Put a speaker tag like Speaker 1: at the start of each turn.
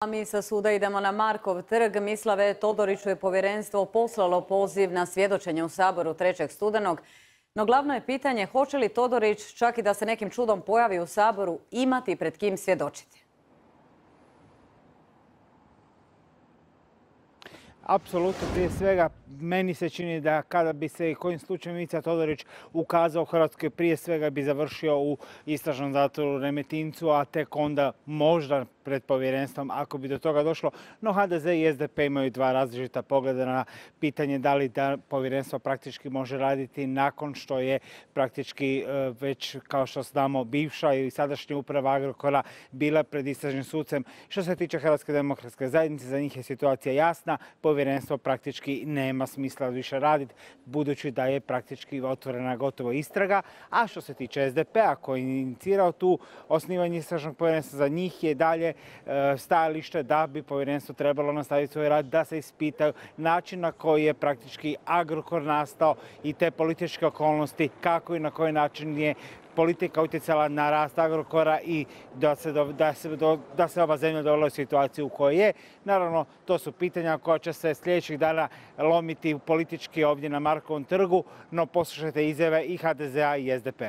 Speaker 1: A mi sa suda idemo na Markov trg. Mislave Todoriću je povjerenstvo poslalo poziv na svjedočenje u Saboru 3. studenog. No glavno je pitanje hoće li Todorić, čak i da se nekim čudom pojavi u Saboru, imati pred kim svjedočiti.
Speaker 2: Apsolutno, prije svega, meni se čini da kada bi se i kojim slučajem Ivica Todorić ukazao u Hrvatskoj, prije svega bi završio u istražnom zatvoru u Remetincu, a tek onda možda pred povjerenstvom ako bi do toga došlo. No HDZ i SDP imaju dva različita pogleda na pitanje da li da povjerenstvo praktički može raditi nakon što je praktički već, kao što znamo, bivša i sadašnja uprava Agrokora bila pred istražnim sucem. Što se tiče Hrvatske demokratske zajednice, za njih je situacija jasna. Povjerenstvo praktički nema smisla više raditi, budući da je praktički otvorena gotovo istraga. A što se tiče SDP-a koji je inicirao tu osnivanje istražnog povjerenstva, za njih je dalje stajalište da bi povjerenstvo trebalo nastaviti svoj rad, da se ispitaju način na koji je praktički Agrokor nastao i te političke okolnosti, kako i na koji način je politika utjecala na rast Agrokora i da se ova zemlja dovela u situaciju u kojoj je. Naravno, to su pitanja koja će se sljedećih dana lomiti politički ovdje na Markovom trgu, no poslušajte izjave i HDZ-a i SDP-a.